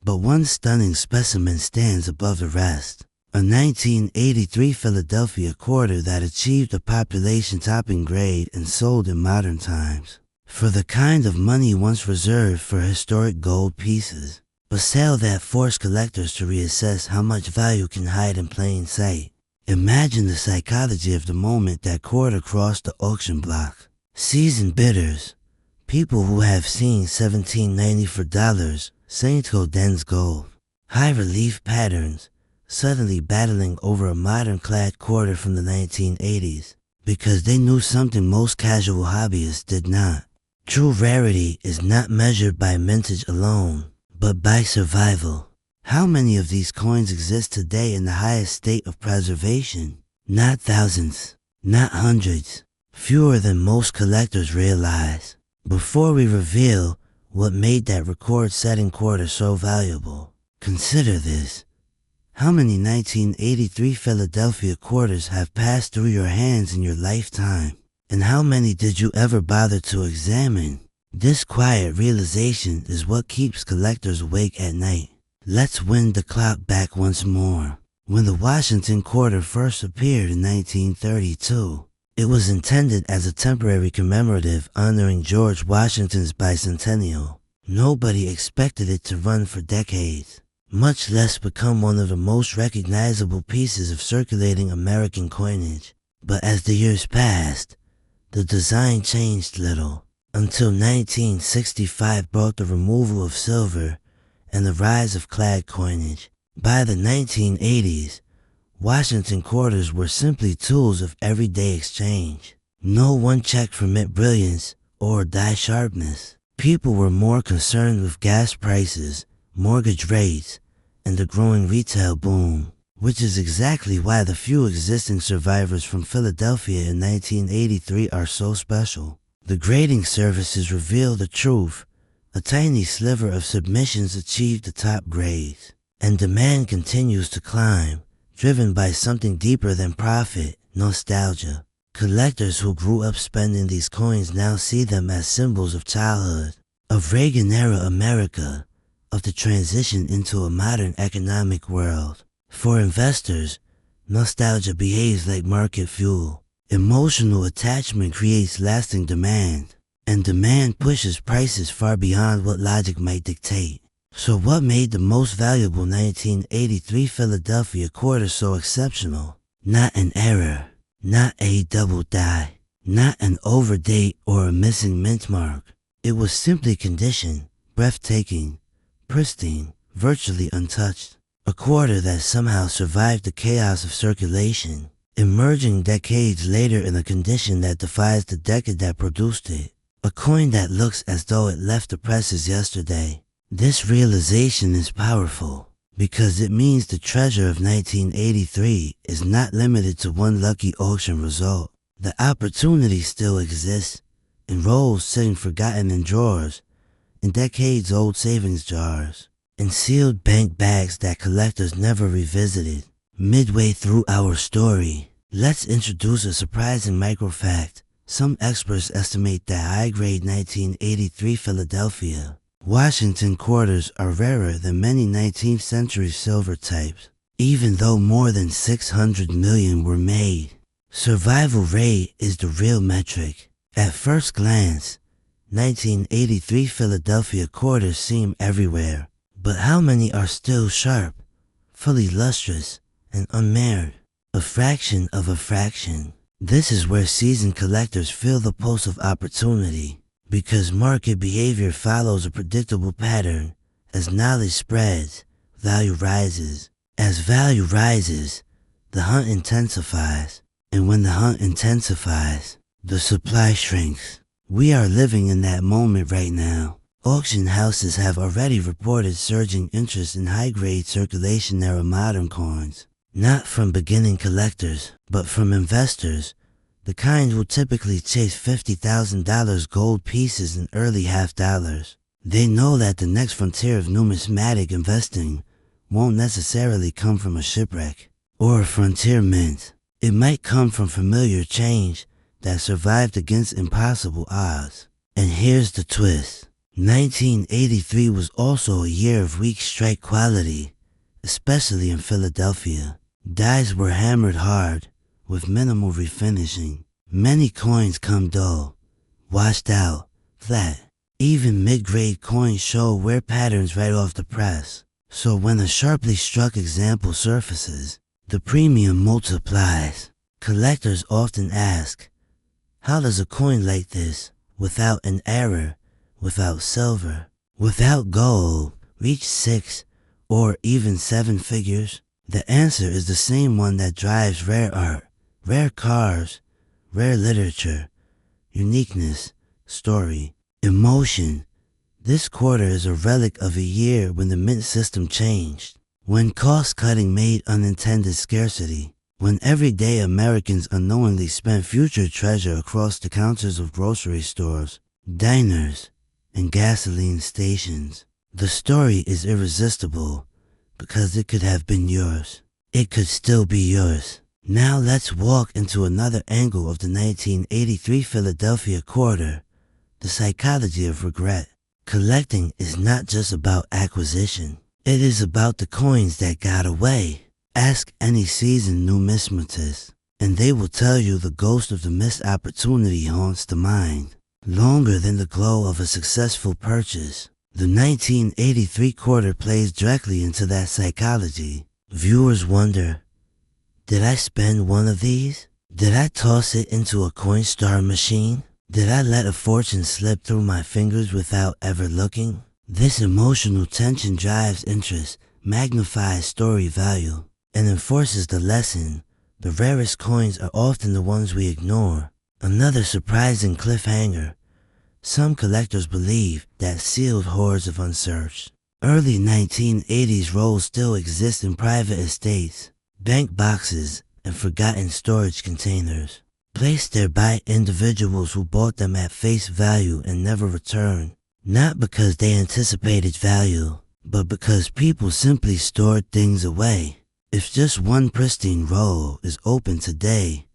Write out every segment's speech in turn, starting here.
But one stunning specimen stands above the rest. A 1983 Philadelphia quarter that achieved a population-topping grade and sold in modern times. For the kind of money once reserved for historic gold pieces. A sale that forced collectors to reassess how much value can hide in plain sight. Imagine the psychology of the moment that quarter crossed the auction block. Seasoned bidders, people who have seen $17.90 for dollars, Saint Gaudens gold, high relief patterns, suddenly battling over a modern clad quarter from the 1980s, because they knew something most casual hobbyists did not. True rarity is not measured by mintage alone, but by survival. How many of these coins exist today in the highest state of preservation? Not thousands, not hundreds, fewer than most collectors realize. Before we reveal what made that record-setting quarter so valuable, consider this. How many 1983 Philadelphia quarters have passed through your hands in your lifetime? And how many did you ever bother to examine? This quiet realization is what keeps collectors awake at night. Let's wind the clock back once more. When the Washington quarter first appeared in 1932, it was intended as a temporary commemorative honoring George Washington's bicentennial. Nobody expected it to run for decades, much less become one of the most recognizable pieces of circulating American coinage. But as the years passed, the design changed little, until 1965 brought the removal of silver and the rise of clad coinage. By the 1980s, Washington quarters were simply tools of everyday exchange. No one checked for mint brilliance or die sharpness. People were more concerned with gas prices, mortgage rates, and the growing retail boom, which is exactly why the few existing survivors from Philadelphia in 1983 are so special. The grading services reveal the truth. A tiny sliver of submissions achieved the top grades, and demand continues to climb, driven by something deeper than profit, nostalgia. Collectors who grew up spending these coins now see them as symbols of childhood, of Reagan-era America, of the transition into a modern economic world. For investors, nostalgia behaves like market fuel. Emotional attachment creates lasting demand, and demand pushes prices far beyond what logic might dictate. So what made the most valuable 1983 Philadelphia quarter so exceptional? Not an error, not a double die, not an overdate or a missing mint mark. It was simply condition, breathtaking, pristine, virtually untouched. A quarter that somehow survived the chaos of circulation, emerging decades later in a condition that defies the decade that produced it. A coin that looks as though it left the presses yesterday. This realization is powerful because it means the treasure of 1983 is not limited to one lucky auction result. The opportunity still exists in rolls sitting forgotten in drawers, in decades-old savings jars, in sealed bank bags that collectors never revisited. Midway through our story, let's introduce a surprising microfact. Some experts estimate that high-grade 1983 Philadelphia Washington quarters are rarer than many 19th century silver types, even though more than 600 million were made. Survival rate is the real metric. At first glance, 1983 Philadelphia quarters seem everywhere, but how many are still sharp, fully lustrous, and unmarred? A fraction of a fraction. This is where seasoned collectors feel the pulse of opportunity, because market behavior follows a predictable pattern. As knowledge spreads, value rises. As value rises, the hunt intensifies. And when the hunt intensifies, the supply shrinks. We are living in that moment right now. Auction houses have already reported surging interest in high-grade circulation-era modern coins. Not from beginning collectors, but from investors, the kind who typically chase $50,000 gold pieces in early half-dollars. They know that the next frontier of numismatic investing won't necessarily come from a shipwreck or a frontier mint. It might come from familiar change that survived against impossible odds. And here's the twist. 1983 was also a year of weak strike quality, especially in Philadelphia. Dies were hammered hard, with minimal refinishing. Many coins come dull, washed out, flat. Even mid-grade coins show wear patterns right off the press. So when a sharply struck example surfaces, the premium multiplies. Collectors often ask, how does a coin like this, without an error, without silver, without gold, reach 6 or even 7 figures? The answer is the same one that drives rare art, rare cars, rare literature, uniqueness, story, emotion. This quarter is a relic of a year when the mint system changed, when cost-cutting made unintended scarcity, when everyday Americans unknowingly spent future treasure across the counters of grocery stores, diners, and gasoline stations. The story is irresistible because it could have been yours. It could still be yours. Now let's walk into another angle of the 1983 Philadelphia quarter, the psychology of regret. Collecting is not just about acquisition. It is about the coins that got away. Ask any seasoned numismatist, and they will tell you the ghost of the missed opportunity haunts the mind longer than the glow of a successful purchase. The 1983 quarter plays directly into that psychology. Viewers wonder, did I spend one of these? Did I toss it into a Coinstar machine? Did I let a fortune slip through my fingers without ever looking? This emotional tension drives interest, magnifies story value, and enforces the lesson. The rarest coins are often the ones we ignore. Another surprising cliffhanger. Some collectors believe that sealed hoards of unsearched early 1980s rolls still exist in private estates, bank boxes, and forgotten storage containers, placed there by individuals who bought them at face value and never returned, not because they anticipated value, but because people simply stored things away. If just one pristine roll is open today,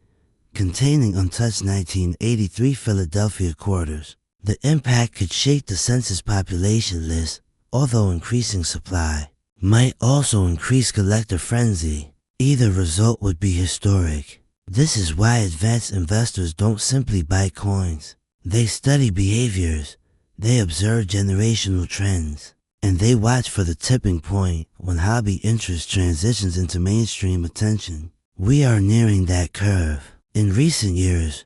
containing untouched 1983 Philadelphia quarters, the impact could shake the census population list, although increasing supply might also increase collector frenzy. Either result would be historic. This is why advanced investors don't simply buy coins. They study behaviors, they observe generational trends, and they watch for the tipping point when hobby interest transitions into mainstream attention. We are nearing that curve. In recent years,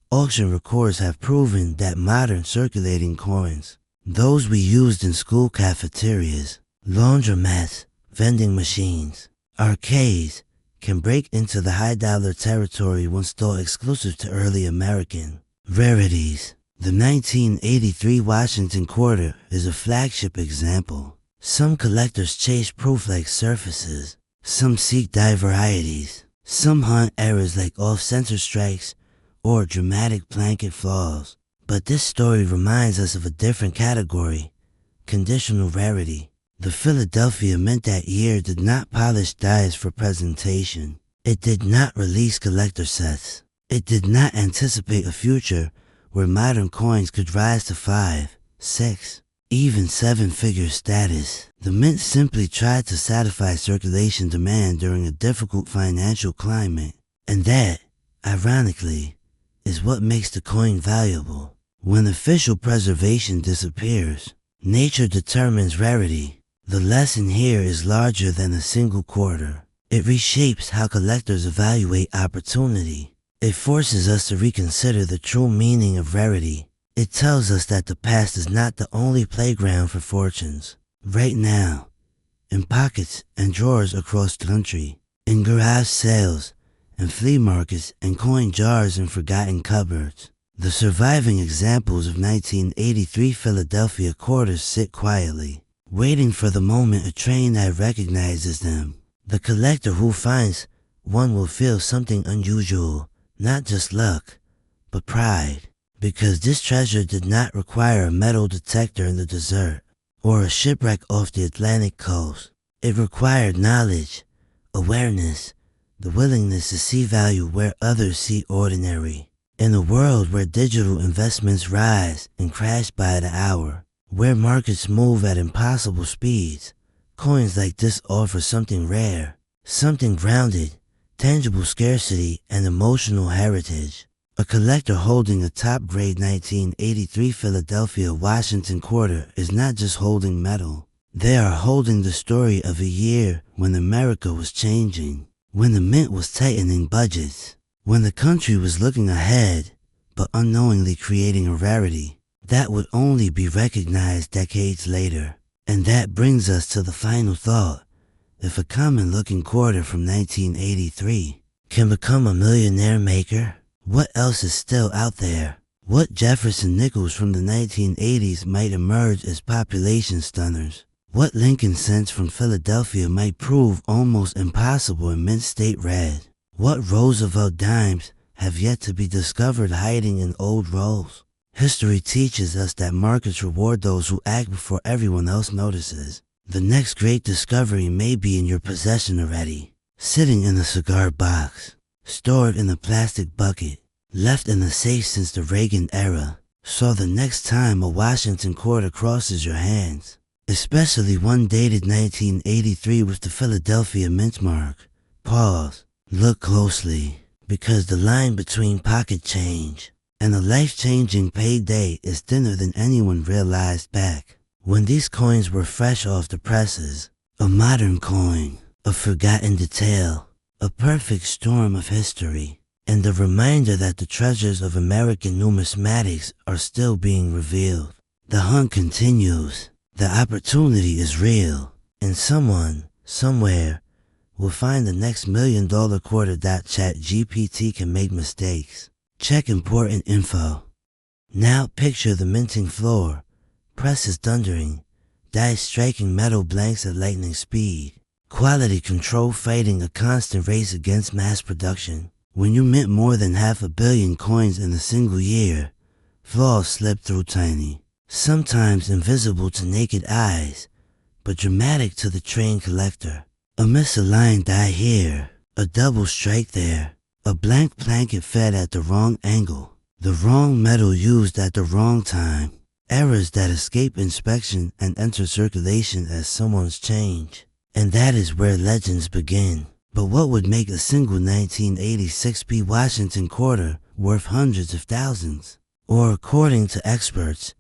auction records have proven that modern circulating coins, those we used in school cafeterias, laundromats, vending machines, arcades, can break into the high-dollar territory once thought exclusive to early American. Rarities. The 1983 Washington quarter is a flagship example. Some collectors chase proof-like surfaces. Some seek die varieties. Some hunt errors like off-center strikes or dramatic blanket flaws. But this story reminds us of a different category, conditional rarity. The Philadelphia Mint that year did not polish dies for presentation. It did not release collector sets. It did not anticipate a future where modern coins could rise to 5, 6, even 7-figure status. The Mint simply tried to satisfy circulation demand during a difficult financial climate. And that, ironically, is what makes the coin valuable. When official preservation disappears, nature determines rarity. The lesson here is larger than a single quarter. It reshapes how collectors evaluate opportunity. It forces us to reconsider the true meaning of rarity. It tells us that the past is not the only playground for fortunes. Right now, in pockets and drawers across the country, in garage sales and flea markets and coin jars in forgotten cupboards, the surviving examples of 1983 Philadelphia quarters sit quietly, waiting for the moment a train eye recognizes them. The collector who finds one will feel something unusual, not just luck, but pride, because this treasure did not require a metal detector in the desert or a shipwreck off the Atlantic coast. It required knowledge, awareness, the willingness to see value where others see ordinary. In a world where digital investments rise and crash by the hour, Where markets move at impossible speeds, coins like this offer something rare, something grounded, tangible scarcity, and emotional heritage. A collector holding a top-grade 1983 Philadelphia Washington quarter is not just holding metal. They are holding the story of a year when America was changing, when the mint was tightening budgets, when the country was looking ahead, but unknowingly creating a rarity that would only be recognized decades later. And that brings us to the final thought. If a common-looking quarter from 1983 can become a millionaire maker, what else is still out there? What Jefferson nickels from the 1980s might emerge as population stunners? What Lincoln cents from Philadelphia might prove almost impossible in mint state red? What Roosevelt dimes have yet to be discovered hiding in old rolls? History teaches us that markets reward those who act before everyone else notices. The next great discovery may be in your possession already, sitting in a cigar box, stored in a plastic bucket, left in a safe since the Reagan era. So the next time a Washington quarter crosses your hands, especially one dated 1983 with the Philadelphia mint mark, pause, look closely, because the line between pocket change and a life-changing payday is thinner than anyone realized back when these coins were fresh off the presses. A modern coin, a forgotten detail, a perfect storm of history, and a reminder that the treasures of American numismatics are still being revealed. The hunt continues, the opportunity is real, and someone, somewhere, will find the next $1 million quarter. ChatGPT can make mistakes. Check important info. Now picture the minting floor, presses thundering, dice striking metal blanks at lightning speed, quality control fighting a constant race against mass production. When you mint more than 500 million coins in a single year, flaws slip through tiny, sometimes invisible to naked eyes, but dramatic to the trained collector. A misaligned die here, a double strike there, a blank blanket fed at the wrong angle, the wrong metal used at the wrong time, errors that escape inspection and enter circulation as someone's change. And that is where legends begin. But what would make a single 1986 P. Washington quarter worth hundreds of thousands? Or according to experts,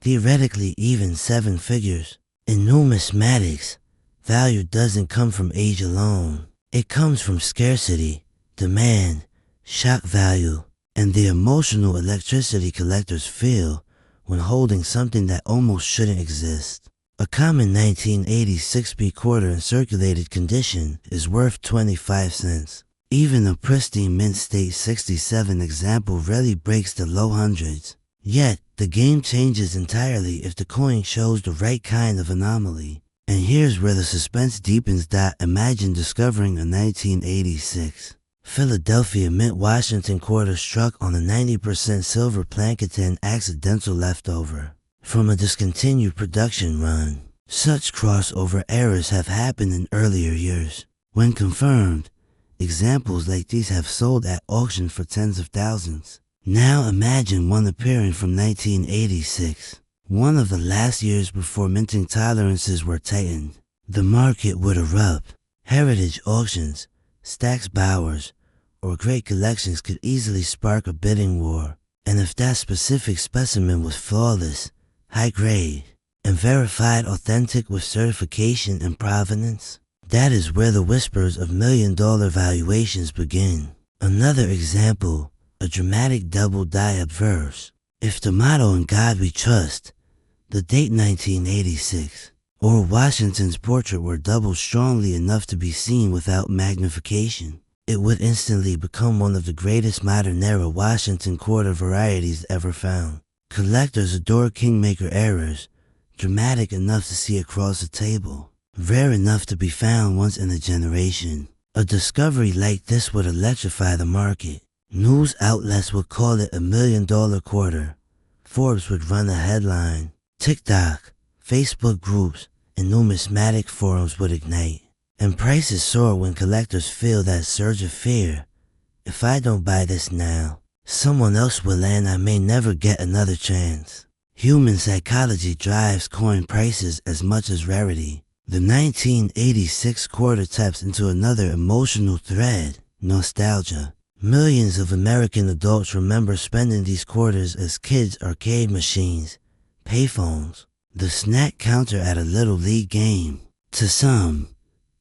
theoretically even 7 figures? In numismatics, value doesn't come from age alone. It comes from scarcity, demand, shock value, and the emotional electricity collectors feel when holding something that almost shouldn't exist. A common 1986 P quarter in circulated condition is worth 25 cents. Even a pristine mint state 67 example rarely breaks the low hundreds. Yet, the game changes entirely if the coin shows the right kind of anomaly. And here's where the suspense deepens. Imagine discovering a 1986 Philadelphia Mint Washington quarter struck on a 90% silver Plankerton accidental leftover from a discontinued production run. Such crossover errors have happened in earlier years. When confirmed, examples like these have sold at auction for tens of thousands. Now imagine one appearing from 1986, one of the last years before minting tolerances were tightened. The market would erupt. Heritage auctions, Stack's Bowers, or great collections could easily spark a bidding war. And if that specific specimen was flawless, high grade, and verified authentic with certification and provenance, that is where the whispers of $1 million valuations begin. Another example, a dramatic double die obverse. If the motto "In God We Trust," the date 1986, or Washington's portrait were doubled strongly enough to be seen without magnification, it would instantly become one of the greatest modern-era Washington quarter varieties ever found. Collectors adore kingmaker errors, dramatic enough to see across the table, rare enough to be found once in a generation. A discovery like this would electrify the market. News outlets would call it $1 million quarter. Forbes would run a headline. TikTok, Facebook groups, and numismatic forums would ignite. And prices soar when collectors feel that surge of fear. If I don't buy this now, someone else will and I may never get another chance. Human psychology drives coin prices as much as rarity. The 1986 quarter taps into another emotional thread, nostalgia. Millions of American adults remember spending these quarters as kids' arcade machines, payphones, the snack counter at a Little League game. To some,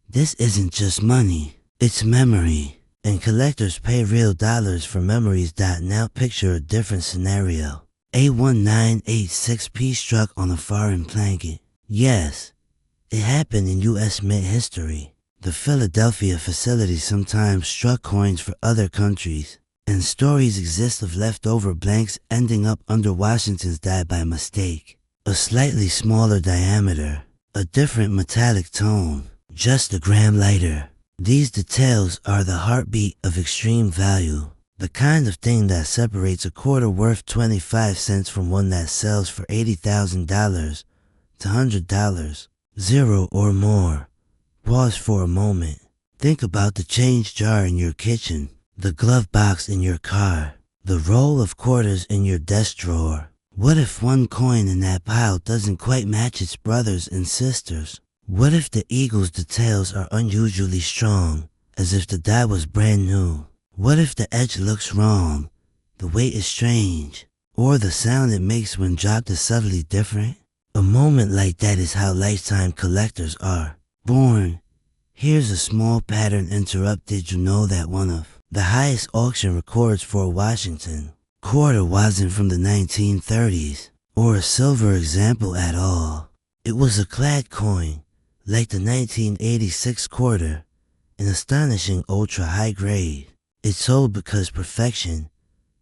this isn't just money, it's memory. And collectors pay real dollars for memories. Now picture a different scenario. A 1986P struck on a foreign blanket. Yes, it happened in U.S. Mint history. The Philadelphia facility sometimes struck coins for other countries, and stories exist of leftover blanks ending up under Washington's die by mistake. A slightly smaller diameter, a different metallic tone, just a gram lighter. These details are the heartbeat of extreme value, the kind of thing that separates a quarter worth 25 cents from one that sells for $80,000 to $100. Zero or more. Pause for a moment. Think about the change jar in your kitchen, the glove box in your car, the roll of quarters in your desk drawer. What if one coin in that pile doesn't quite match its brothers and sisters? What if the eagle's details are unusually strong, as if the die was brand new? What if the edge looks wrong, the weight is strange, or the sound it makes when dropped is subtly different? A moment like that is how lifetime collectors are born. Here's a small pattern interrupt. Did you know that one of the highest auction records for a Washington quarter wasn't from the 1930s, or a silver example at all? It was a clad coin, like the 1986 quarter, an astonishing ultra-high grade. It sold because perfection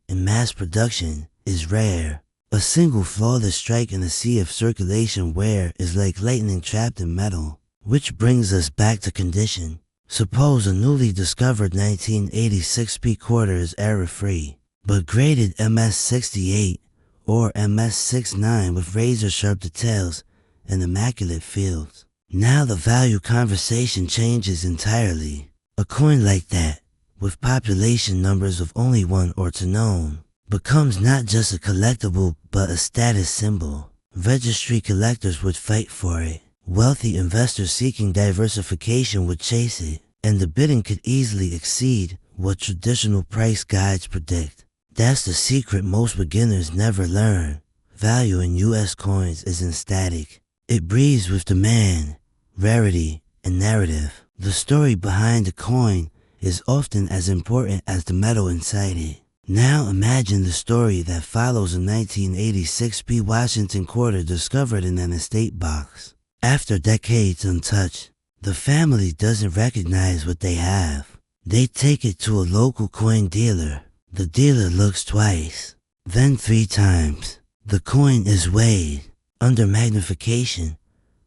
in mass production is rare. A single flawless strike in a sea of circulation wear is like lightning trapped in metal. Which brings us back to condition. Suppose a newly discovered 1986P quarter is error-free, but graded MS-68 or MS-69 with razor-sharp details and immaculate fields. Now the value conversation changes entirely. A coin like that, with population numbers of only 1 or 2 known, becomes not just a collectible but a status symbol. Registry collectors would fight for it. Wealthy investors seeking diversification would chase it, and the bidding could easily exceed what traditional price guides predict. That's the secret most beginners never learn. Value in US coins isn't static. It breathes with demand, rarity, and narrative. The story behind the coin is often as important as the metal inside it. Now imagine the story that follows a 1986P Washington quarter discovered in an estate box. After decades untouched, the family doesn't recognize what they have. They take it to a local coin dealer. The dealer looks twice, then 3 times. The coin is weighed. Under magnification,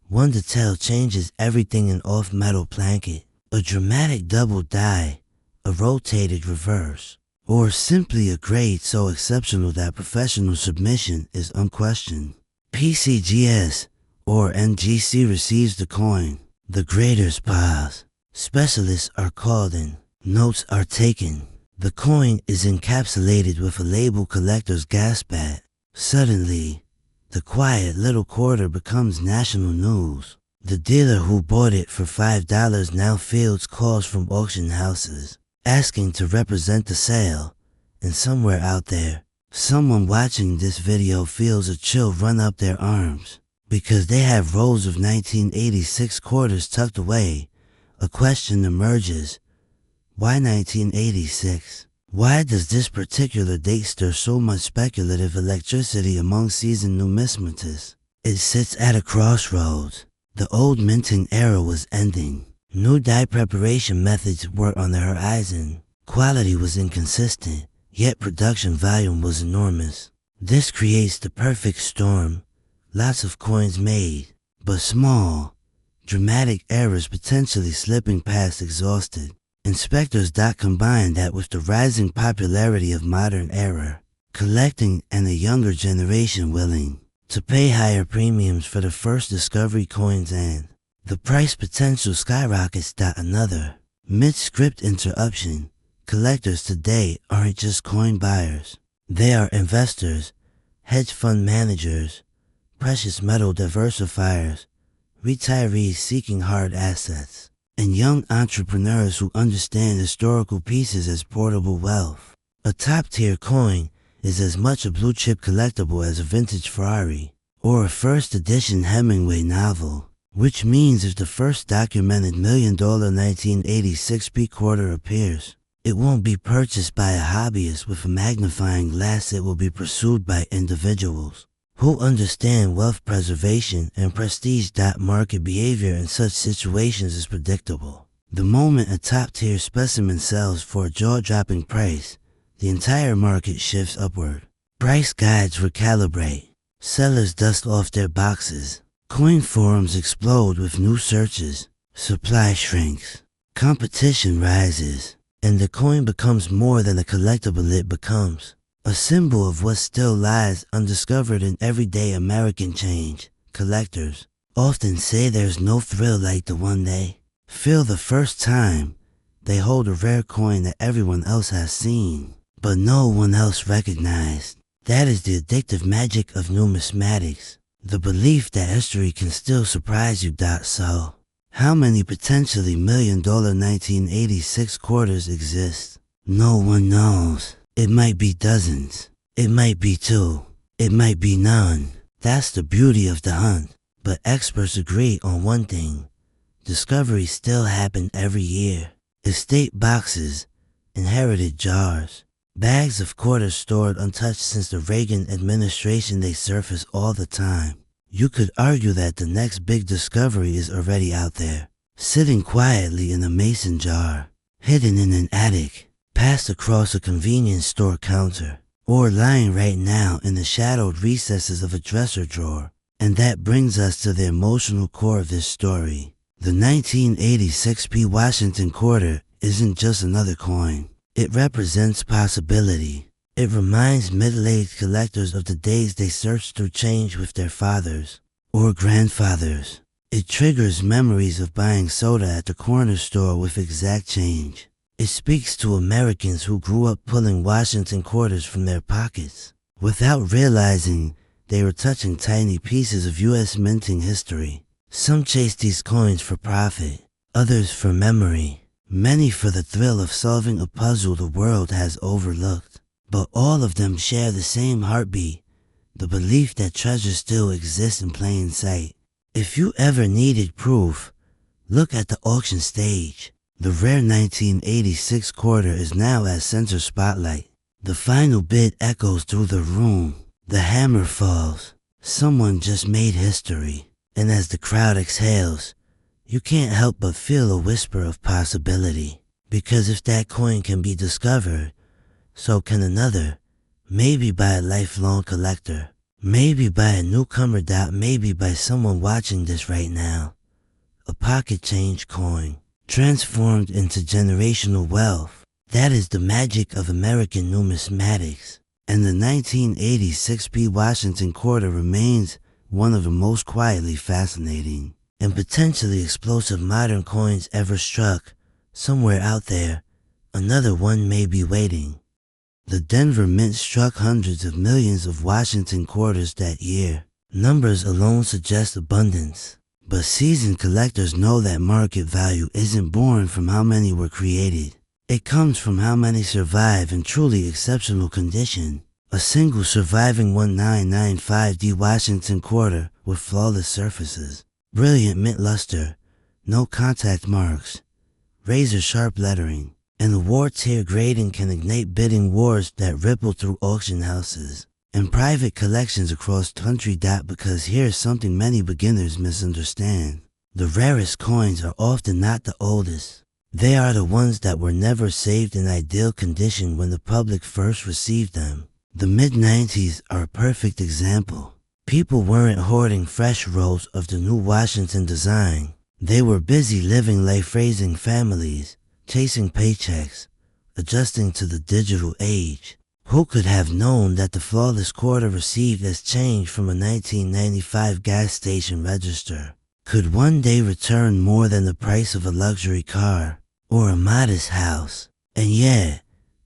one detail changes everything. An off-metal blanket, a dramatic double die, a rotated reverse, or simply a grade so exceptional that professional submission is unquestioned. PCGS or NGC receives the coin. The graders pause. Specialists are called in. Notes are taken. The coin is encapsulated with a label collectors gasp at. Suddenly, the quiet little quarter becomes national news. The dealer who bought it for $5 now fields calls from auction houses, asking to represent the sale. And somewhere out there, someone watching this video feels a chill run up their arms, because they have rolls of 1986 quarters tucked away. A question emerges. Why 1986? Why does this particular date stir so much speculative electricity among seasoned numismatists? It sits at a crossroads. The old minting era was ending. New die preparation methods were on the horizon. Quality was inconsistent, yet production volume was enormous. This creates the perfect storm. Lots of coins made, but small, dramatic errors potentially slipping past exhausted. Inspectors combine that with the rising popularity of modern era, collecting, and a younger generation willing to pay higher premiums for the first discovery coins, and the price potential skyrockets. Another mid-script interruption. Collectors today aren't just coin buyers. They are investors, hedge fund managers, precious metal diversifiers, retirees seeking hard assets, and young entrepreneurs who understand historical pieces as portable wealth. A top-tier coin is as much a blue-chip collectible as a vintage Ferrari or a first-edition Hemingway novel, which means if the first documented $1 million 1986 P-quarter appears, it won't be purchased by a hobbyist with a magnifying glass. It will be pursued by individuals who understand wealth preservation and prestige. Market behavior in such situations is predictable. The moment a top-tier specimen sells for a jaw-dropping price, the entire market shifts upward. Price guides recalibrate. Sellers dust off their boxes. Coin forums explode with new searches. Supply shrinks. Competition rises. And the coin becomes more than a collectible. It becomes a symbol of what still lies undiscovered in everyday American change. Collectors often say there's no thrill like the one they feel the first time they hold a rare coin that everyone else has seen, but no one else recognized. That is the addictive magic of numismatics, the belief that history can still surprise you. So, how many potentially $1 million 1986 quarters exist? No one knows. It might be dozens. It might be 2. It might be none. That's the beauty of the hunt. But experts agree on one thing. Discoveries still happen every year. Estate boxes, inherited jars, bags of quarters stored untouched since the Reagan administration. They surface all the time. You could argue that the next big discovery is already out there, sitting quietly in a mason jar, hidden in an attic, passed across a convenience store counter, or lying right now in the shadowed recesses of a dresser drawer. And that brings us to the emotional core of this story. The 1986 P. Washington quarter isn't just another coin. It represents possibility. It reminds middle-aged collectors of the days they searched through change with their fathers or grandfathers. It triggers memories of buying soda at the corner store with exact change. It speaks to Americans who grew up pulling Washington quarters from their pockets without realizing they were touching tiny pieces of U.S. minting history. Some chase these coins for profit, others for memory, many for the thrill of solving a puzzle the world has overlooked. But all of them share the same heartbeat, the belief that treasure still exists in plain sight. If you ever needed proof, look at the auction stage. The rare 1986 quarter is now at center spotlight. The final bid echoes through the room. The hammer falls. Someone just made history. And as the crowd exhales, you can't help but feel a whisper of possibility. Because if that coin can be discovered, so can another, maybe by a lifelong collector, maybe by a newcomer. Maybe by someone watching this right now. A pocket change coin, transformed into generational wealth. That is the magic of American numismatics. And the 1986 P. Washington quarter remains one of the most quietly fascinating and potentially explosive modern coins ever struck. Somewhere out there, another one may be waiting. The Denver Mint struck hundreds of millions of Washington quarters that year. Numbers alone suggest abundance. But seasoned collectors know that market value isn't born from how many were created. It comes from how many survive in truly exceptional condition. A single surviving 1995 Washington quarter with flawless surfaces, brilliant mint luster, no contact marks, razor-sharp lettering, and award-tier grading can ignite bidding wars that ripple through auction houses and private collections across country. Because here's something many beginners misunderstand. The rarest coins are often not the oldest. They are the ones that were never saved in ideal condition when the public first received them. The mid-90s are a perfect example. People weren't hoarding fresh rolls of the new Washington design. They were busy living life, raising families, chasing paychecks, adjusting to the digital age. Who could have known that the flawless quarter received as change from a 1995 gas station register could one day return more than the price of a luxury car or a modest house? And yeah,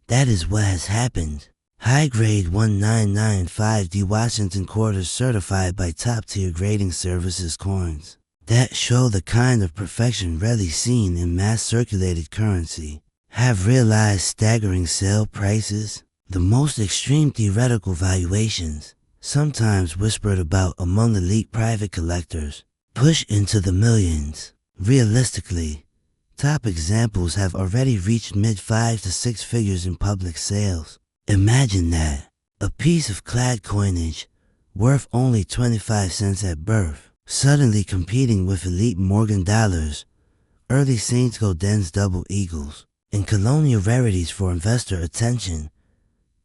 that is what has happened. High-grade 1995D Washington quarters certified by top-tier grading services coins that show the kind of perfection rarely seen in mass-circulated currency have realized staggering sale prices. The most extreme theoretical valuations, sometimes whispered about among elite private collectors, push into the millions. Realistically, top examples have already reached mid-5 to 6 figures in public sales. Imagine that, a piece of clad coinage, worth only 25 cents at birth, suddenly competing with elite Morgan dollars, early Saints Gaudens double eagles, and colonial rarities for investor attention.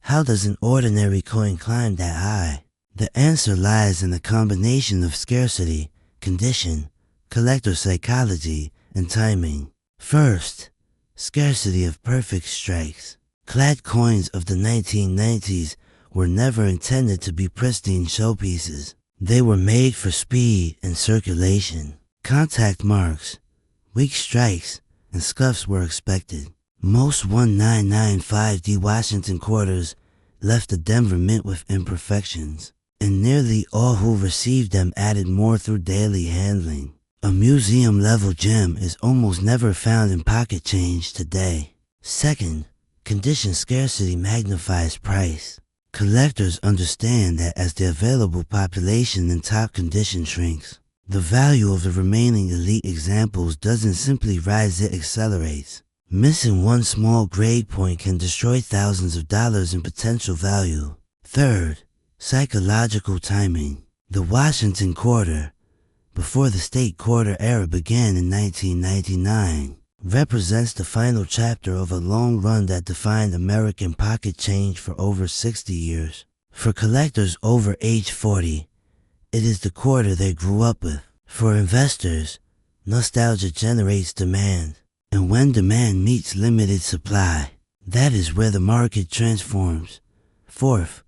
How does an ordinary coin climb that high? The answer lies in a combination of scarcity, condition, collector psychology, and timing. First, scarcity of perfect strikes. Clad coins of the 1990s were never intended to be pristine showpieces. They were made for speed and circulation. Contact marks, weak strikes, and scuffs were expected. Most 1995D Washington quarters left the Denver Mint with imperfections, and nearly all who received them added more through daily handling. A museum-level gem is almost never found in pocket change today. Second, condition scarcity magnifies price. Collectors understand that as the available population in top condition shrinks, the value of the remaining elite examples doesn't simply rise, it accelerates. Missing one small grade point can destroy thousands of dollars in potential value. Third, psychological timing. The Washington quarter, before the state quarter era began in 1999, represents the final chapter of a long run that defined American pocket change for over 60 years. For collectors over age 40, it is the quarter they grew up with. For investors, nostalgia generates demand, and when demand meets limited supply, that is where the market transforms. Fourth,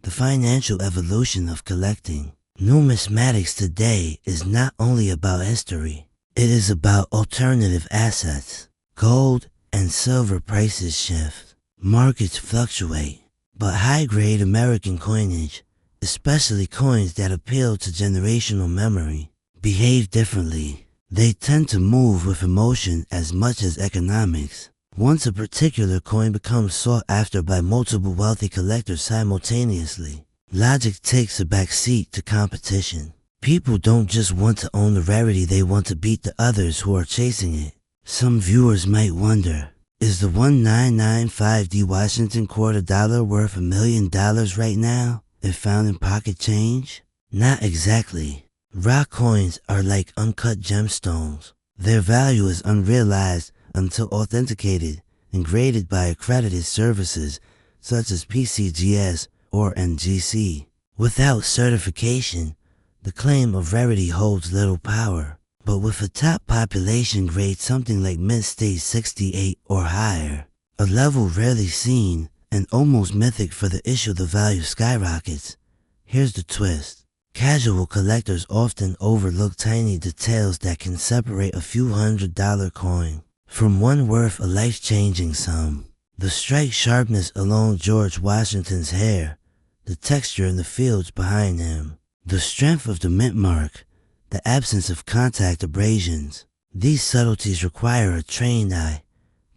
the financial evolution of collecting. Numismatics today is not only about history. It is about alternative assets. Gold and silver prices shift. Markets fluctuate. But high-grade American coinage, especially coins that appeal to generational memory, behave differently. They tend to move with emotion as much as economics. Once a particular coin becomes sought after by multiple wealthy collectors simultaneously, logic takes a back seat to competition. People don't just want to own the rarity, they want to beat the others who are chasing it. Some viewers might wonder, is the 1995D Washington quarter dollar worth $1 million right now if found in pocket change? Not exactly. Raw coins are like uncut gemstones. Their value is unrealized until authenticated and graded by accredited services such as PCGS or NGC. Without certification, the claim of rarity holds little power, but with a top population grade something like mint state 68 or higher, a level rarely seen and almost mythic for the issue, the value skyrockets. Here's the twist. Casual collectors often overlook tiny details that can separate a few $100 coin from one worth a life-changing sum. The strike sharpness along George Washington's hair, the texture in the fields behind him, the strength of the mint mark, the absence of contact abrasions. These subtleties require a trained eye.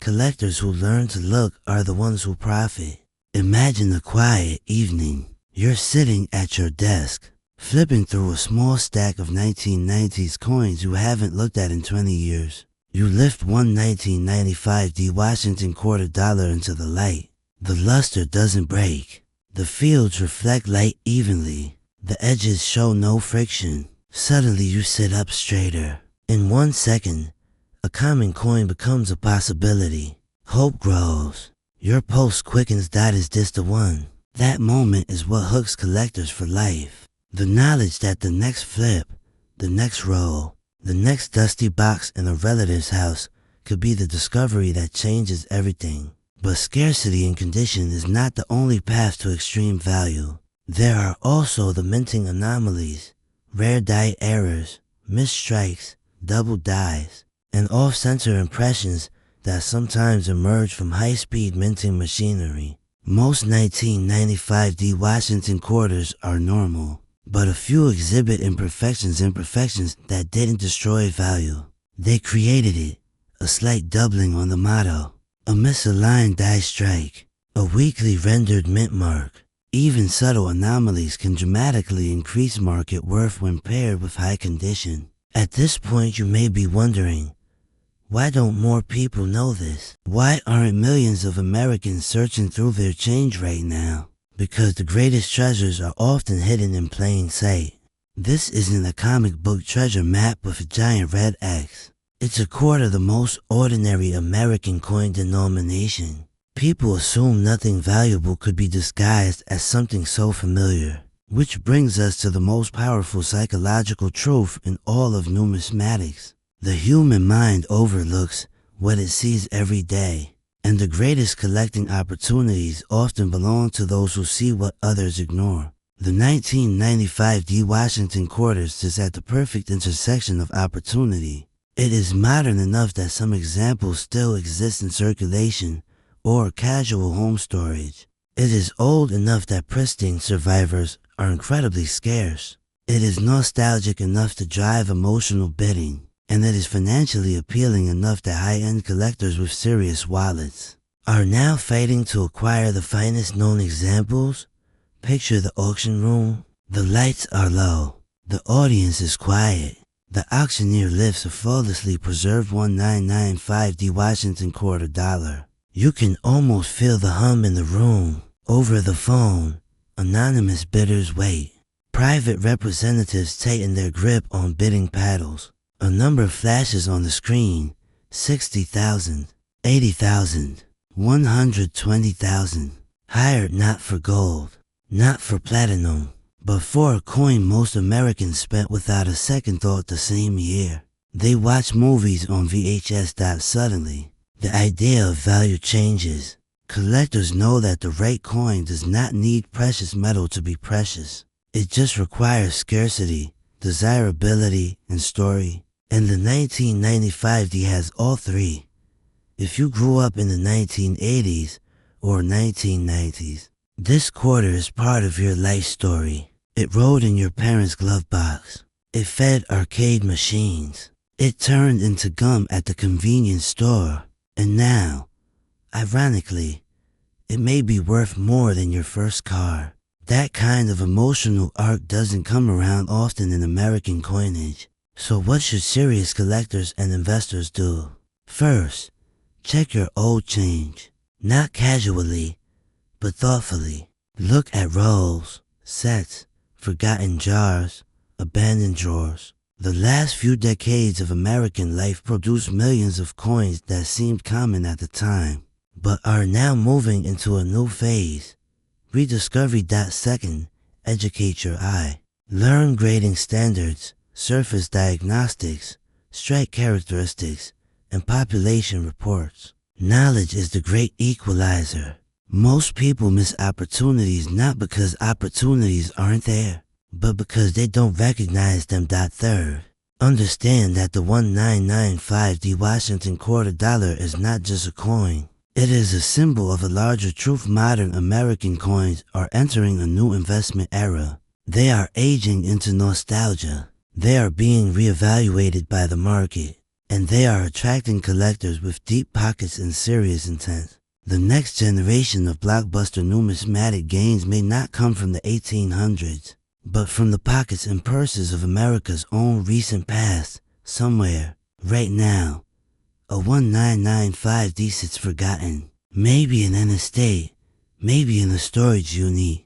Collectors who learn to look are the ones who profit. Imagine a quiet evening. You're sitting at your desk, flipping through a small stack of 1990s coins you haven't looked at in 20 years. You lift one 1995D Washington quarter dollar into the light. The luster doesn't break. The fields reflect light evenly. The edges show no friction. Suddenly you sit up straighter. In 1 second, a common coin becomes a possibility. Hope grows. Your pulse quickens. Is this the one? That moment is what hooks collectors for life. The knowledge that the next flip, the next roll, the next dusty box in a relative's house could be the discovery that changes everything. But scarcity and condition is not the only path to extreme value. There are also the minting anomalies, rare die errors, missed strikes, double dies, and off-center impressions that sometimes emerge from high-speed minting machinery. Most 1995 D Washington quarters are normal, but a few exhibit imperfections that didn't destroy value. They created it, a slight doubling on the motto, a misaligned die strike, a weakly rendered mint mark. Even subtle anomalies can dramatically increase market worth when paired with high condition. At this point you may be wondering, why don't more people know this? Why aren't millions of Americans searching through their change right now? Because the greatest treasures are often hidden in plain sight. This isn't a comic book treasure map with a giant red X. It's a quarter the most ordinary American coin denomination. People assume nothing valuable could be disguised as something so familiar. Which brings us to the most powerful psychological truth in all of numismatics. The human mind overlooks what it sees every day, and the greatest collecting opportunities often belong to those who see what others ignore. The 1995 D Washington quarters is at the perfect intersection of opportunity. It is modern enough that some examples still exist in circulation or casual home storage. It is old enough that pristine survivors are incredibly scarce. It is nostalgic enough to drive emotional bidding, and it is financially appealing enough that high-end collectors with serious wallets are now fighting to acquire the finest known examples. Picture the auction room. The lights are low. The audience is quiet. The auctioneer lifts a flawlessly preserved 1995 D Washington quarter dollar. You can almost feel the hum in the room. Over the phone, anonymous bidders wait. Private representatives tighten their grip on bidding paddles. A number flashes on the screen: 60,000, 80,000, 120,000. Hired not for gold, not for platinum, but for a coin most Americans spent without a second thought the same year. They watch movies on VHS. Suddenly, the idea of value changes. Collectors know that the right coin does not need precious metal to be precious. It just requires scarcity, desirability, and story. And the 1995 D has all three. If you grew up in the 1980s or 1990s, this quarter is part of your life story. It rode in your parents' glove box. It fed arcade machines. It turned into gum at the convenience store. And now, ironically, it may be worth more than your first car. That kind of emotional arc doesn't come around often in American coinage. So what should serious collectors and investors do? First, check your old change. Not casually, but thoughtfully. Look at rolls, sets, forgotten jars, abandoned drawers. The last few decades of American life produced millions of coins that seemed common at the time, but are now moving into a new phase. Rediscovery. Second, educate your eye. Learn grading standards, surface diagnostics, strike characteristics, and population reports. Knowledge is the great equalizer. Most people miss opportunities not because opportunities aren't there, but because they don't recognize them. Third, understand that the 1995 D Washington quarter dollar is not just a coin. It is a symbol of a larger truth. Modern American coins are entering a new investment era. They are aging into nostalgia. They are being reevaluated by the market, and they are attracting collectors with deep pockets and serious intent. The next generation of blockbuster numismatic gains may not come from the 1800s, but from the pockets and purses of America's own recent past. Somewhere, right now, a 1995 D sits forgotten. Maybe in an estate, maybe in a storage unit,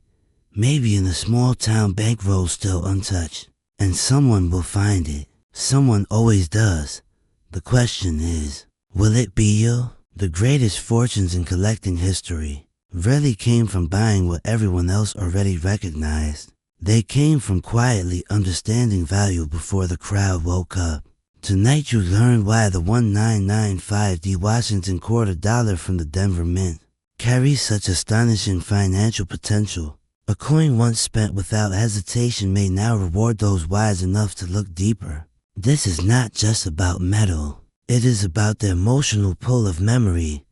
maybe in a small town bankroll still untouched. And someone will find it. Someone always does. The question is, will it be you? The greatest fortunes in collecting history rarely came from buying what everyone else already recognized. They came from quietly understanding value before the crowd woke up. Tonight you learned why the 1995 D Washington quarter dollar from the Denver Mint carries such astonishing financial potential. A coin once spent without hesitation may now reward those wise enough to look deeper. This is not just about metal. It is about the emotional pull of memory,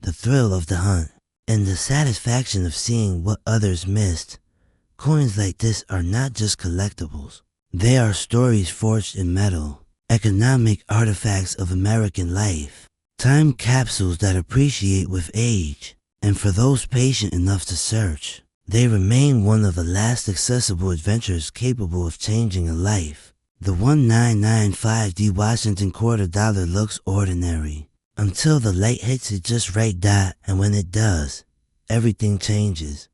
the thrill of the hunt. and the satisfaction of seeing what others missed. Coins like this are not just collectibles. They are stories forged in metal, economic artifacts of American life, time capsules that appreciate with age, and for those patient enough to search, they remain one of the last accessible adventures capable of changing a life. The 1995D Washington quarter dollar looks ordinary until the light hits it just right dot, and when it does, everything changes.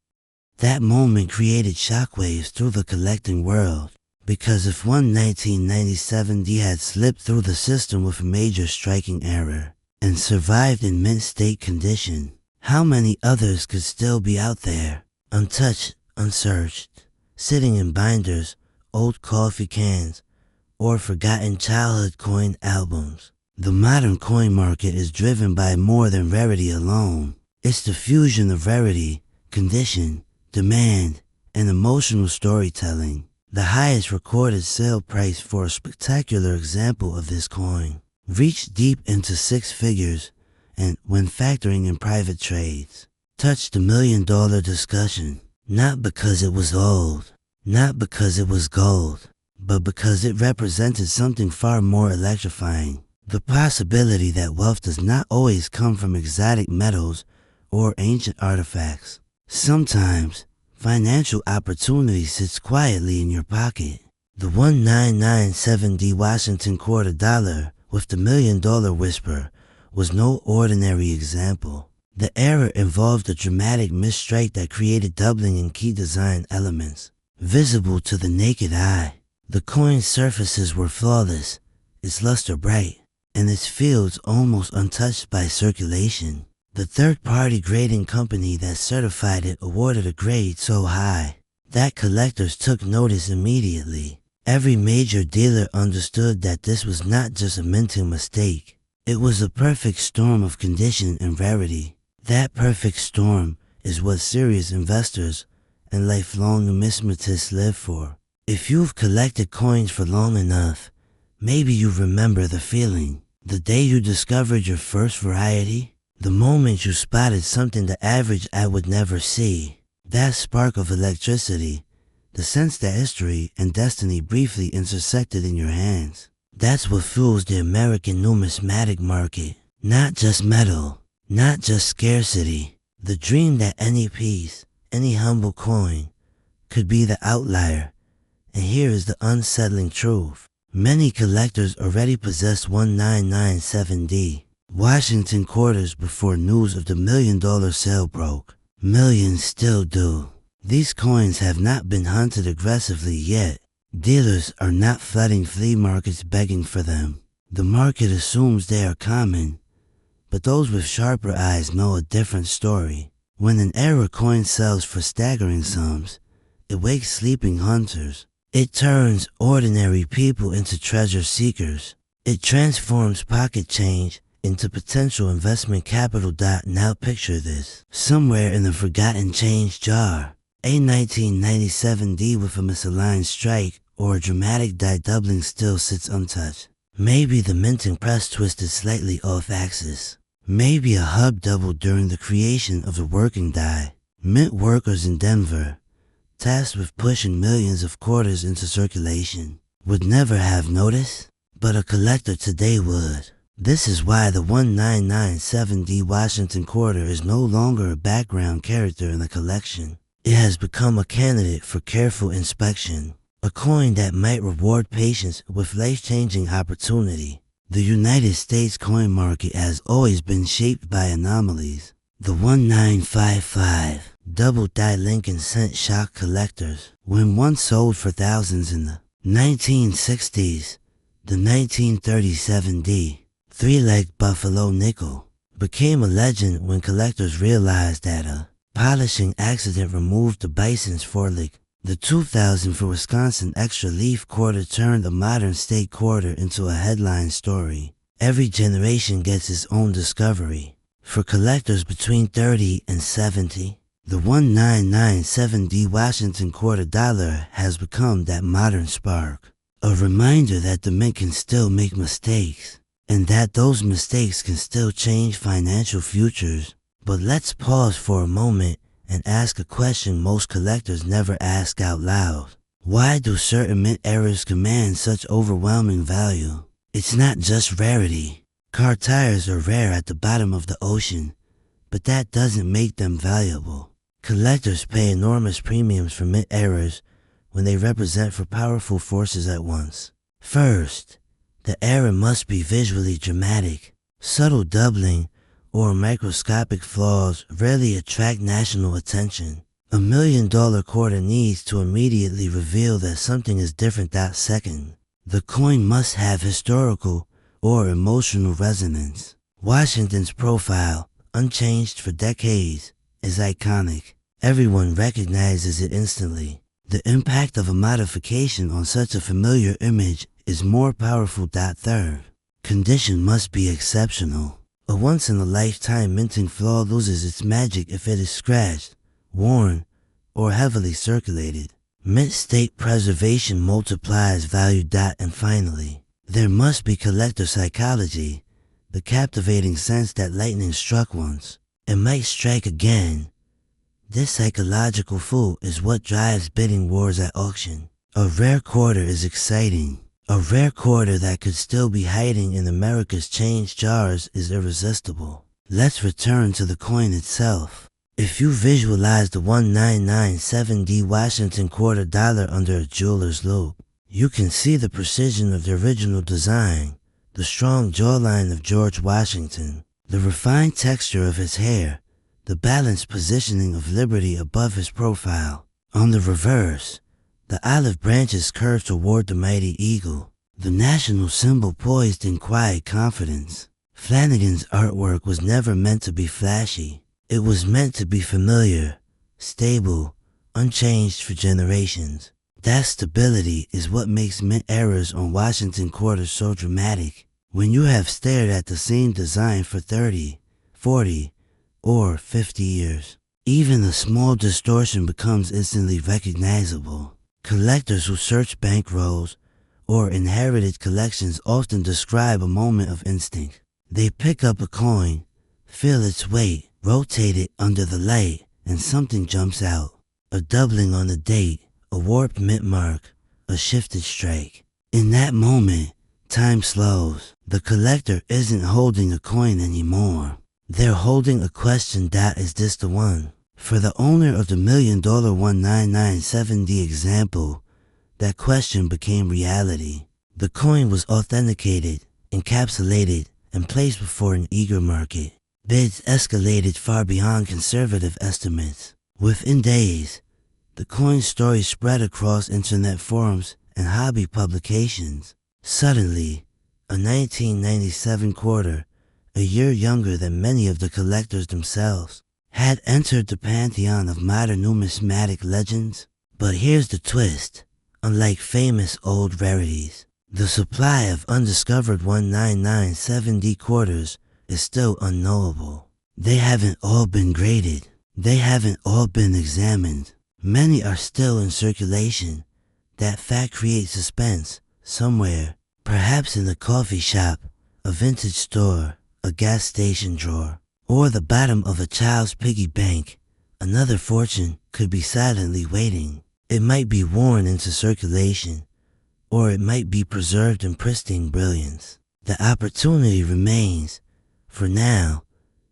That moment created shockwaves through the collecting world, because if one 1997D had slipped through the system with a major striking error and survived in mint state condition, how many others could still be out there, untouched, unsearched, sitting in binders, old coffee cans, or forgotten childhood coin albums? The modern coin market is driven by more than rarity alone. It's the fusion of rarity, condition, demand, and emotional storytelling. The highest recorded sale price for a spectacular example of this coin reached deep into six figures, and when factoring in private trades, touched the $1 million discussion, not because it was old, not because it was gold, but because it represented something far more electrifying. The possibility that wealth does not always come from exotic metals or ancient artifacts. Sometimes, financial opportunity sits quietly in your pocket. The 1997D Washington quarter dollar with the $1 million whisper was no ordinary example. The error involved a dramatic misstrike that created doubling in key design elements, visible to the naked eye. The coin's surfaces were flawless, its luster bright, and its fields almost untouched by circulation. The third-party grading company that certified it awarded a grade so high that collectors took notice immediately. Every major dealer understood that this was not just a minting mistake. It was a perfect storm of condition and rarity. That perfect storm is what serious investors and lifelong numismatists live for. If you've collected coins for long enough, maybe you remember the feeling. The day you discovered your first variety, the moment you spotted something the average eye would never see, that spark of electricity, the sense that history and destiny briefly intersected in your hands. That's what fuels the American numismatic market. Not just metal, not just scarcity. The dream that any piece, any humble coin, could be the outlier. And here is the unsettling truth. Many collectors already possess 1997D Washington quarters before news of the $1 million sale broke. Millions still do. These coins have not been hunted aggressively yet. Dealers are not flooding flea markets begging for them. The market assumes they are common, but those with sharper eyes know a different story. When an error coin sells for staggering sums, it wakes sleeping hunters. It turns ordinary people into treasure seekers. It transforms pocket change into potential investment capital. Now picture this. Somewhere in the forgotten change jar, a 1997D with a misaligned strike or a dramatic die doubling still sits untouched. Maybe the minting press twisted slightly off axis. Maybe a hub doubled during the creation of the working die. Mint workers in Denver, tasked with pushing millions of quarters into circulation, would never have noticed, but a collector today would. This is why the 1997D Washington quarter is no longer a background character in the collection. It has become a candidate for careful inspection, a coin that might reward patience with life-changing opportunity. The United States coin market has always been shaped by anomalies. The 1955 double die Lincoln cent shock collectors. When one sold for thousands in the 1960s, the 1937D three-legged buffalo nickel became a legend when collectors realized that a polishing accident removed the bison's foreleg. The 2000 for Wisconsin extra leaf quarter turned a modern state quarter into a headline story. Every generation gets its own discovery. For collectors between 30 and 70, the 1997D Washington quarter dollar has become that modern spark. A reminder that the mint can still make mistakes, and that those mistakes can still change financial futures. But let's pause for a moment and ask a question most collectors never ask out loud. Why do certain mint eras command such overwhelming value? It's not just rarity. Car tires are rare at the bottom of the ocean, but that doesn't make them valuable. Collectors pay enormous premiums for mint eras when they represent for powerful forces at once. First, the era must be visually dramatic. Subtle doubling or microscopic flaws rarely attract national attention. $1 million quarter needs to immediately reveal that something is different that second. The coin must have historical or emotional resonance. Washington's profile, unchanged for decades, is iconic. Everyone recognizes it instantly. The impact of a modification on such a familiar image is more powerful. Third, condition must be exceptional. A once-in-a-lifetime minting flaw loses its magic if it is scratched, worn, or heavily circulated. Mint state preservation multiplies value. And finally, there must be collector psychology, the captivating sense that lightning struck once. It might strike again. This psychological pull is what drives bidding wars at auction. A rare quarter is exciting. A rare quarter that could still be hiding in America's change jars is irresistible. Let's return to the coin itself. If you visualize the 1997D Washington quarter dollar under a jeweler's loupe, you can see the precision of the original design, the strong jawline of George Washington, the refined texture of his hair, the balanced positioning of Liberty above his profile. On the reverse, the olive branches curve toward the mighty eagle, the national symbol poised in quiet confidence. Flanagan's artwork was never meant to be flashy. It was meant to be familiar, stable, unchanged for generations. That stability is what makes mint eras on Washington quarters so dramatic. When you have stared at the same design for 30, 40, or 50 years, even a small distortion becomes instantly recognizable. Collectors who search bankrolls or inherited collections often describe a moment of instinct. They pick up a coin, feel its weight, rotate it under the light, and something jumps out. A doubling on the date, a warped mint mark, a shifted strike. In that moment, time slows. The collector isn't holding a coin anymore. They're holding a question. Is this the one? For the owner of the $1 million 1997D example, that question became reality. The coin was authenticated, encapsulated, and placed before an eager market. Bids escalated far beyond conservative estimates. Within days, the coin's story spread across internet forums and hobby publications. Suddenly, a 1997 quarter, a year younger than many of the collectors themselves, had entered the pantheon of modern numismatic legends. But here's the twist. Unlike famous old rarities, the supply of undiscovered 1997D quarters is still unknowable. They haven't all been graded. They haven't all been examined. Many are still in circulation. That fact creates suspense somewhere, perhaps in a coffee shop, a vintage store, a gas station drawer, or the bottom of a child's piggy bank. Another fortune could be silently waiting. It might be worn into circulation, or it might be preserved in pristine brilliance. The opportunity remains. For now,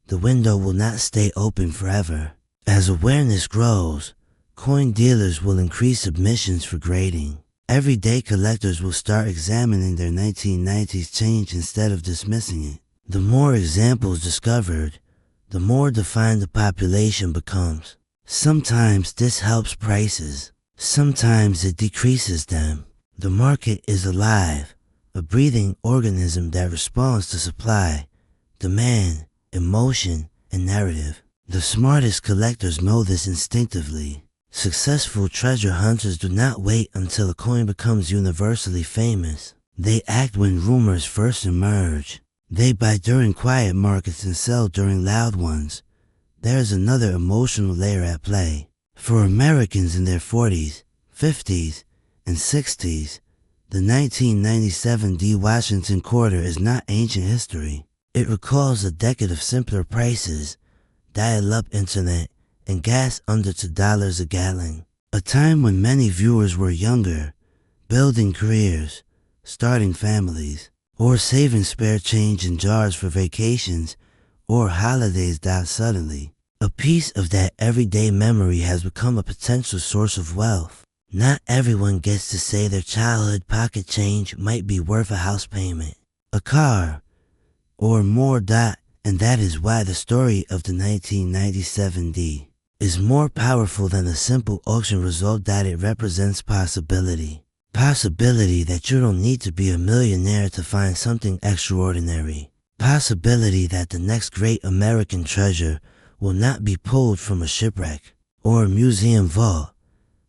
the window will not stay open forever. As awareness grows, coin dealers will increase submissions for grading. Everyday collectors will start examining their 1990s change instead of dismissing it. The more examples discovered, the more defined the population becomes. Sometimes this helps prices. Sometimes it decreases them. The market is alive, a breathing organism that responds to supply, demand, emotion, and narrative. The smartest collectors know this instinctively. Successful treasure hunters do not wait until a coin becomes universally famous. They act when rumors first emerge. They buy during quiet markets and sell during loud ones. There is another emotional layer at play. For Americans in their 40s, 50s, and 60s, the 1997D Washington quarter is not ancient history. It recalls a decade of simpler prices, dial-up internet, and gas under $2 a gallon. A time when many viewers were younger, building careers, starting families, or saving spare change in jars for vacations or holidays died suddenly. A piece of that everyday memory has become a potential source of wealth. Not everyone gets to say their childhood pocket change might be worth a house payment, a car, or more. And that is why the story of the 1997 D is more powerful than the simple auction result that it represents possibility. Possibility that you don't need to be a millionaire to find something extraordinary. Possibility that the next great American treasure will not be pulled from a shipwreck or a museum vault,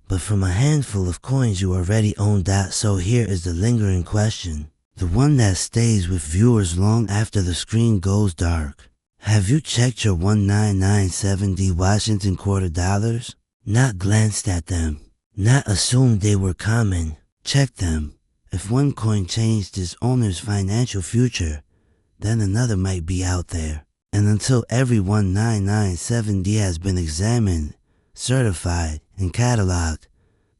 but from a handful of coins you already own. So here is the lingering question, the one that stays with viewers long after the screen goes dark. Have you checked your 1997 Washington quarter dollars? Not glanced at them, not assumed they were common. Check them. If one coin changed its owner's financial future, then another might be out there. And until every 1997 has been examined, certified, and cataloged,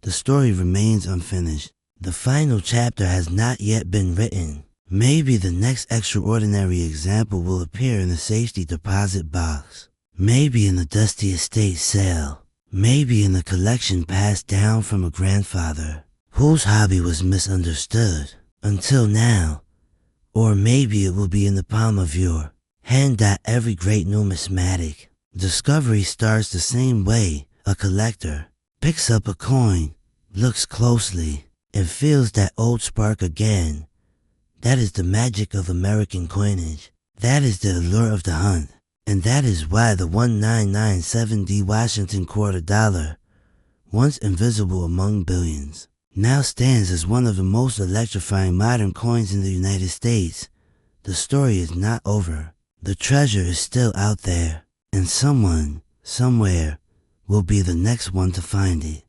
the story remains unfinished. The final chapter has not yet been written. Maybe the next extraordinary example will appear in a safety deposit box. Maybe in a dusty estate sale. Maybe in a collection passed down from a grandfather whose hobby was misunderstood until now. Or maybe it will be in the palm of your hand. Every great numismatic discovery starts the same way. A collector picks up a coin, looks closely, and feels that old spark again. That is the magic of American coinage. That is the allure of the hunt. And that is why the 1997 Washington quarter dollar, once invisible among billions, now stands as one of the most electrifying modern coins in the United States. The story is not over. The treasure is still out there, and someone, somewhere, will be the next one to find it.